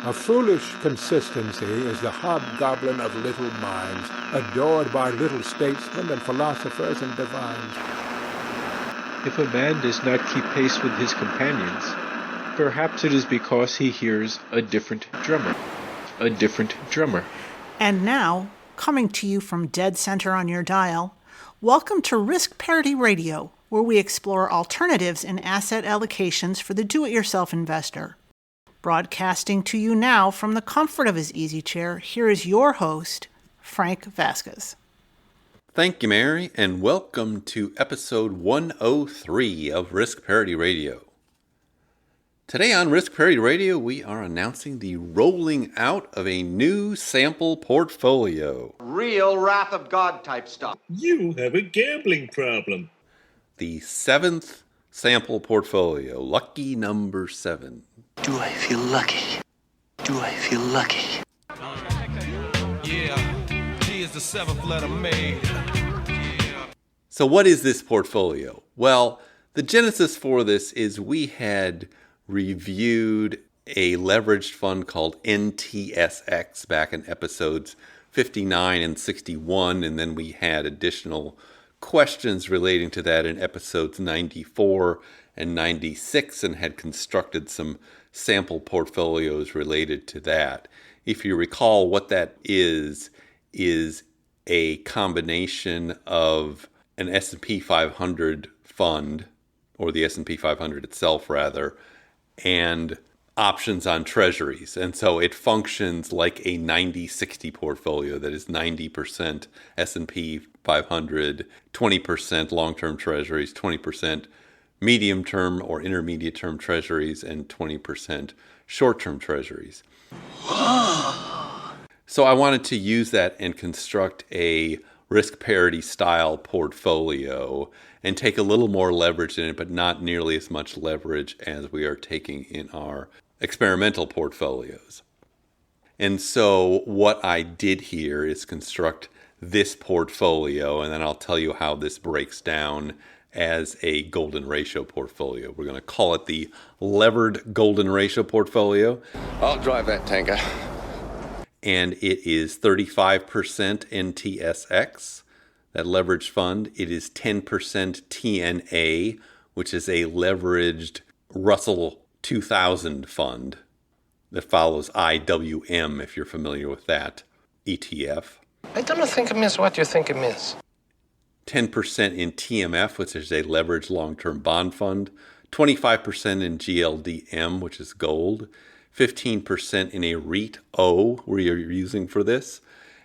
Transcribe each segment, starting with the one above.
A foolish consistency is the hobgoblin of little minds, adored by little statesmen and philosophers and divines. If a man does not keep pace with his companions, perhaps it is because he hears a different drummer. A different drummer. And now, coming to you from dead center on your dial, welcome to Risk Parity Radio, where we explore alternatives in asset allocations for the do-it-yourself investor. Broadcasting to you now from the comfort of his easy chair, here is your host, Frank Vasquez. Thank you, Mary, and welcome to episode 103 of Risk Parity Radio. Today on Risk Parity Radio, we are announcing the rolling out of a new sample portfolio. Real Wrath of God type stuff. You have a gambling problem. The 7th sample portfolio, lucky number 7. Do I feel lucky? Do I feel lucky? Yeah, G is the 7th letter made. Yeah. So what is this portfolio? Well, the genesis for this is we had reviewed a leveraged fund called NTSX back in episodes 59 and 61, and then we had additional questions relating to that in episodes 94 and 96 and had constructed some sample portfolios related to that. If you recall, what that is a combination of an S&P 500 fund, or the S&P 500 itself rather, and options on treasuries. And so it functions like a 90-60 portfolio that is 90% S&P 500, 20% long-term treasuries, 20% medium-term or intermediate-term treasuries, and 20% short-term treasuries. So I wanted to use that and construct a risk parity style portfolio and take a little more leverage in it, but not nearly as much leverage as we are taking in our experimental portfolios. And so what I did here is construct this portfolio, and then I'll tell you how this breaks down as a golden ratio portfolio. We're going to call it the levered golden ratio portfolio. I'll drive that tanker. And it is 35% NTSX, that leveraged fund. It is 10% TNA, which is a leveraged Russell 2000 fund that follows IWM, if you're familiar with that ETF. I don't think it means what you think it means. 10% in TMF, which is a leveraged long-term bond fund, 25% in GLDM, which is gold, 15% in a REIT O, where you're using for this,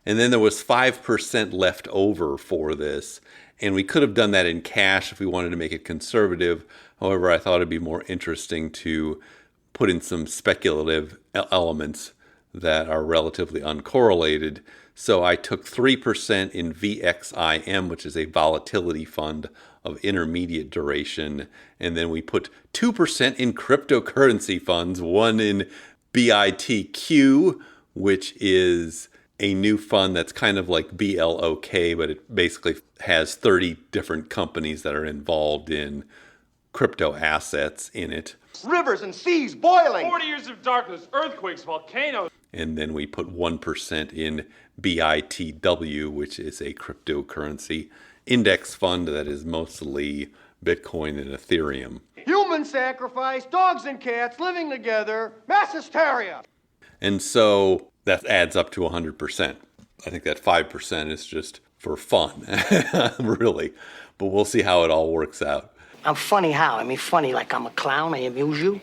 and then there was 5% left over for this, and we could have done that in cash if we wanted to make it conservative. However, I thought it'd be more interesting to put in some speculative elements that are relatively uncorrelated. So I took 3% in VXIM, which is a volatility fund of intermediate duration. And then we put 2% in cryptocurrency funds, one in BITQ, which is a new fund that's kind of like BLOK, but it basically has 30 different companies that are involved in crypto assets in it. Rivers and seas boiling. 40 years of darkness, earthquakes, volcanoes. And then we put 1% in BITW, which is a cryptocurrency index fund that is mostly Bitcoin and Ethereum. Human sacrifice, dogs and cats living together, mass hysteria. And so that adds up to 100%. I think that 5% is just for fun, really. But we'll see how it all works out. I'm funny how? I mean, funny like I'm a clown, I amuse you?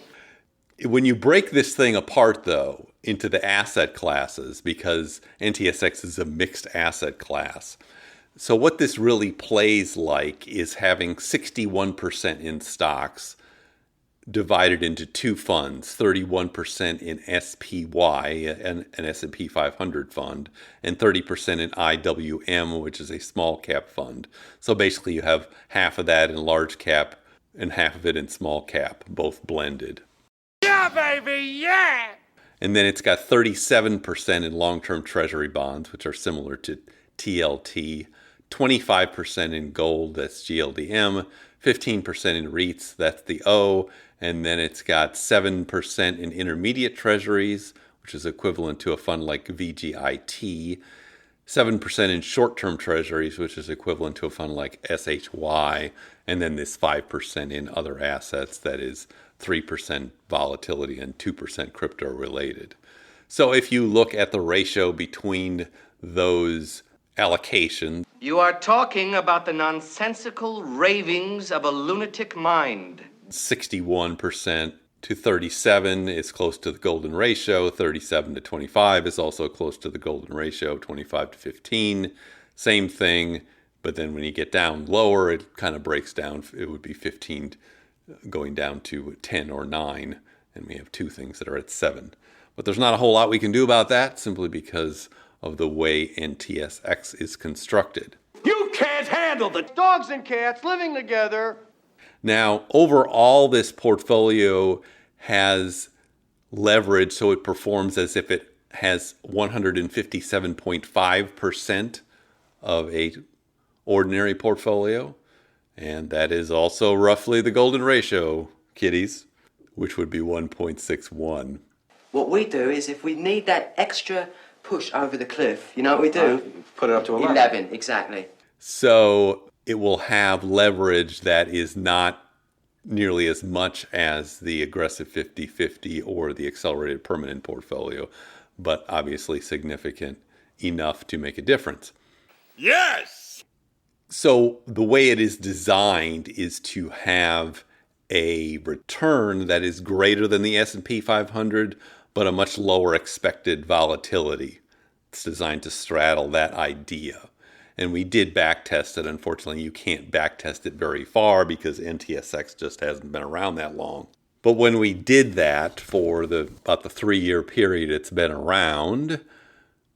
When you break this thing apart, though, into the asset classes, because NTSX is a mixed asset class. So what this really plays like is having 61% in stocks divided into two funds, 31% in SPY, an S&P 500 fund, and 30% in IWM, which is a small cap fund. So basically you have half of that in large cap and half of it in small cap, both blended. Yeah, baby, yeah! And then it's got 37% in long-term treasury bonds, which are similar to TLT, 25% in gold, that's GLDM, 15% in REITs, that's the O, and then it's got 7% in intermediate treasuries, which which is equivalent to a fund like VGIT, 7% in short-term treasuries, which is equivalent to a fund like SHY, and then this 5% in other assets, that is 3% volatility and 2% crypto-related. So if you look at the ratio between those allocations, You are talking about the nonsensical ravings of a lunatic mind. 61% to 37 is close to the golden ratio. 37 to 25 is also close to the golden ratio. 25 to 15, same thing. But then when you get down lower, it kind of breaks down. It would be 15 going down to 10 or 9. And we have two things that are at 7. But there's not a whole lot we can do about that simply because of the way NTSX is constructed. You can't handle the dogs and cats living together. Now, overall, this portfolio has leverage, so it performs as if it has 157.5% of a ordinary portfolio. And that is also roughly the golden ratio, kiddies, which would be 1.61. What we do is if we need that extra push over the cliff, you know what we do? Put it up to 11. 11, exactly. So it will have leverage that is not nearly as much as the aggressive 50-50 or the accelerated permanent portfolio, but obviously significant enough to make a difference. Yes! So the way it is designed is to have a return that is greater than the S&P 500, but a much lower expected volatility. It's designed to straddle that idea. And we did backtest it. Unfortunately, you can't backtest it very far because NTSX just hasn't been around that long. But when we did that for about the 3-year period it's been around,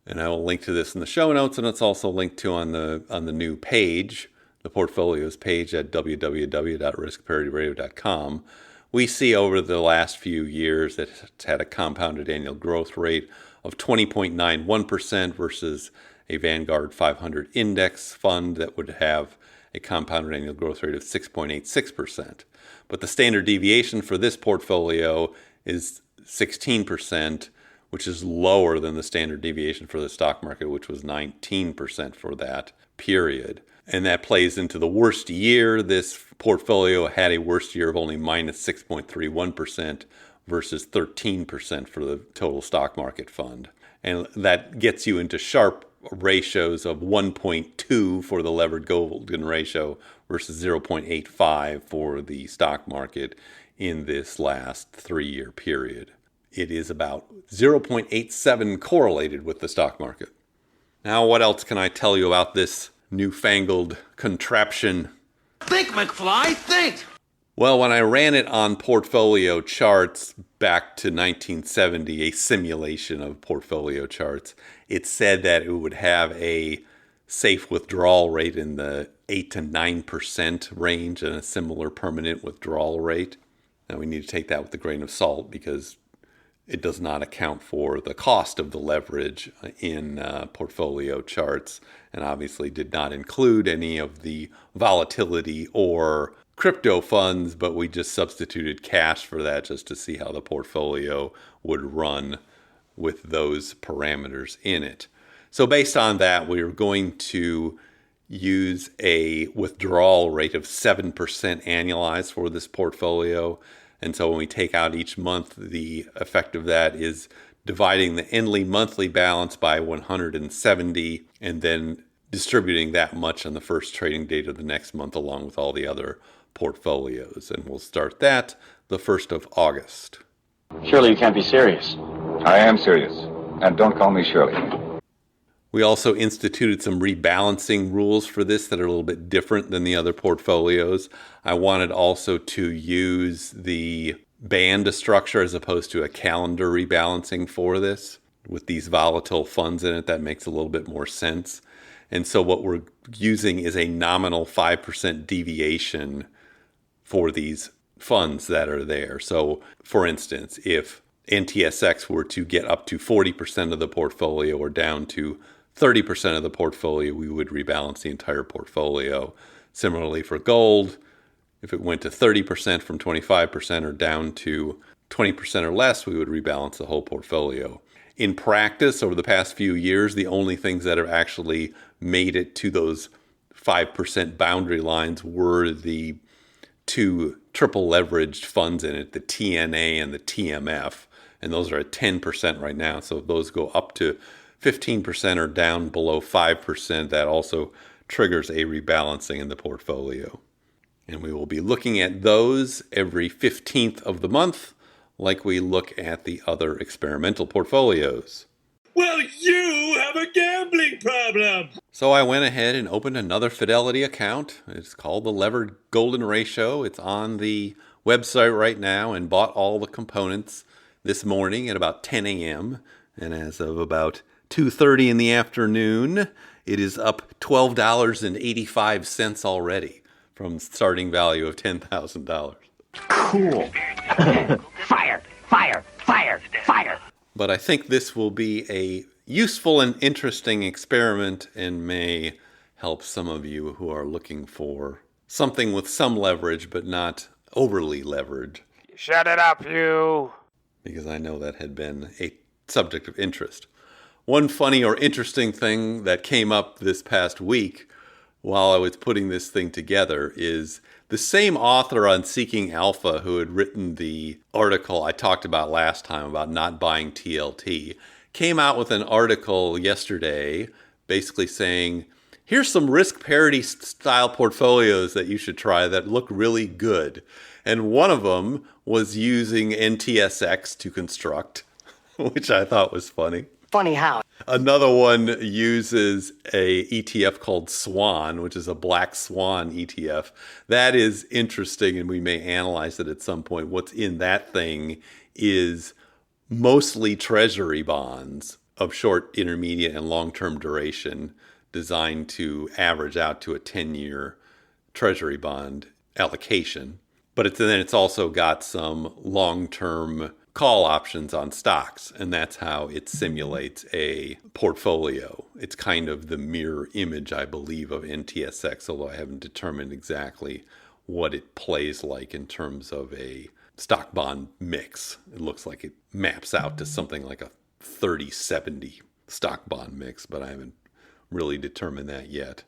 and I will link to this in the show notes, and it's also linked to on the new page, the portfolios page at www.riskparityradio.com, we see over the last few years that it's had a compounded annual growth rate of 20.91% versus a Vanguard 500 index fund that would have a compounded annual growth rate of 6.86%. But the standard deviation for this portfolio is 16%, which is lower than the standard deviation for the stock market, which was 19% for that period. And that plays into the worst year. This portfolio had a worst year of only minus 6.31% versus 13% for the total stock market fund. And that gets you into sharp ratios of 1.2 for the levered golden ratio versus 0.85 for the stock market in this last 3-year period. It is about 0.87 correlated with the stock market. Now, what else can I tell you about this newfangled contraption? Think, McFly, think! Well, when I ran it on portfolio charts back to 1970, a simulation of portfolio charts, it said that it would have a safe withdrawal rate in the 8 to 9% range and a similar permanent withdrawal rate. Now, we need to take that with a grain of salt because it does not account for the cost of the leverage in portfolio charts, and obviously did not include any of the volatility or crypto funds, but we just substituted cash for that just to see how the portfolio would run with those parameters in it. So based on that, we're going to use a withdrawal rate of 7% annualized for this portfolio. And so when we take out each month, the effect of that is dividing the Endley monthly balance by 170 and then distributing that much on the first trading date of the next month along with all the other portfolios. And we'll start that the 1st of August. Surely you can't be serious. I am serious. And don't call me Shirley. We also instituted some rebalancing rules for this that are a little bit different than the other portfolios. I wanted also to use the band structure as opposed to a calendar rebalancing for this. With these volatile funds in it, that makes a little bit more sense. And so what we're using is a nominal 5% deviation for these funds that are there. So, for instance, if NTSX were to get up to 40% of the portfolio or down to 30% of the portfolio, we would rebalance the entire portfolio. Similarly for gold, if it went to 30% from 25% or down to 20% or less, we would rebalance the whole portfolio. In practice, over the past few years, the only things that have actually made it to those 5% boundary lines were the two triple leveraged funds in it, the TNA and the TMF. And those are at 10% right now. So if those go up to 15% or down below 5%, that also triggers a rebalancing in the portfolio. And we will be looking at those every 15th of the month, like we look at the other experimental portfolios. Well, you have a gambling problem. So I went ahead and opened another Fidelity account. It's called the Levered Golden Ratio. It's on the website right now, and bought all the components this morning at about 10 a.m. And as of about 2:30 in the afternoon, it is up $12.85 already from starting value of $10,000. Cool. Fire, fire, fire, fire. But I think this will be a useful and interesting experiment and may help some of you who are looking for something with some leverage but not overly leveraged. Shut it up, you. Because I know that had been a subject of interest. One funny or interesting thing that came up this past week while I was putting this thing together is the same author on Seeking Alpha who had written the article I talked about last time about not buying TLT came out with an article yesterday basically saying, here's some risk parity style portfolios that you should try that look really good. And one of them was using NTSX to construct, which I thought was funny. Funny how? Another one uses a ETF called Swan, which is a black swan ETF. That is interesting, and we may analyze it at some point. What's in that thing is mostly treasury bonds of short, intermediate, and long-term duration designed to average out to a 10-year treasury bond allocation. But then it's also got some long-term call options on stocks, and that's how it simulates a portfolio. It's kind of the mirror image, I believe, of NTSX, although I haven't determined exactly what it plays like in terms of a stock bond mix. It looks like it maps out to something like a 30-70 stock bond mix, but I haven't really determined that yet.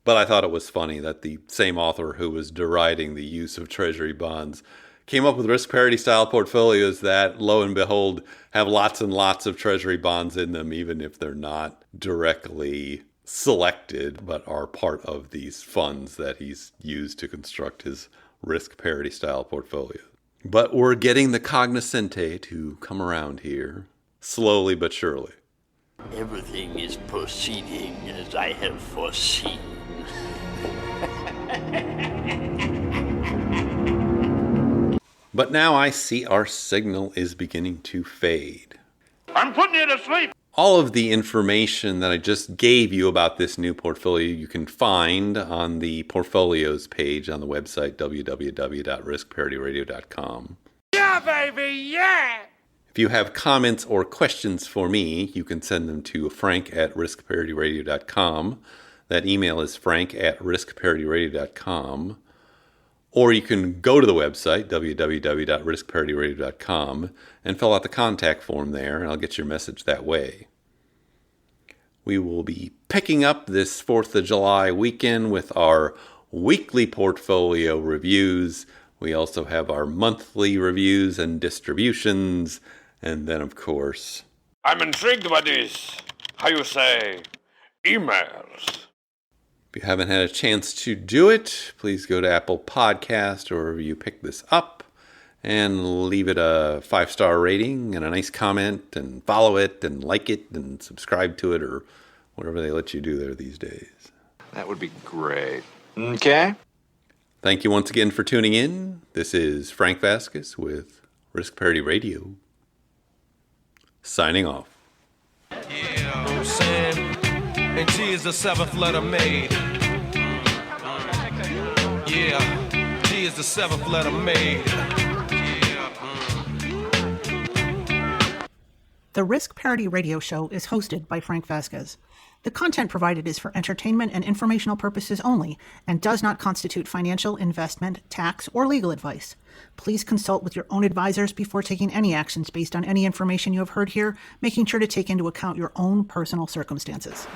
But I thought it was funny that the same author who was deriding the use of treasury bonds came up with risk parity style portfolios that, lo and behold, have lots and lots of treasury bonds in them, even if they're not directly selected, but are part of these funds that he's used to construct his risk parity style portfolio. But we're getting the cognoscente to come around here, slowly but surely. Everything is proceeding as I have foreseen. But now I see our signal is beginning to fade. I'm putting you to sleep. All of the information that I just gave you about this new portfolio you can find on the portfolios page on the website www.riskparityradio.com. Yeah, baby, yeah! If you have comments or questions for me, you can send them to frank@riskparityradio.com. That email is frank@riskparityradio.com. Or you can go to the website, www.riskparityradio.com, and fill out the contact form there, and I'll get your message that way. We will be picking up this 4th of July weekend with our weekly portfolio reviews. We also have our monthly reviews and distributions, and then, of course, I'm intrigued by this, how you say, emails. if you haven't had a chance to do it, please go to Apple Podcast or wherever you pick this up and leave it a 5-star rating and a nice comment and follow it and like it and subscribe to it or whatever they let you do there these days. That would be great. Okay. Thank you once again for tuning in. This is Frank Vasquez with Risk Parity Radio, signing off. Yeah, I'm saying, and G is the 7th letter made. Yeah, G is the 7th letter made. The Risk Parity Radio Show is hosted by Frank Vasquez. The content provided is for entertainment and informational purposes only and does not constitute financial, investment, tax, or legal advice. Please consult with your own advisors before taking any actions based on any information you have heard here, making sure to take into account your own personal circumstances.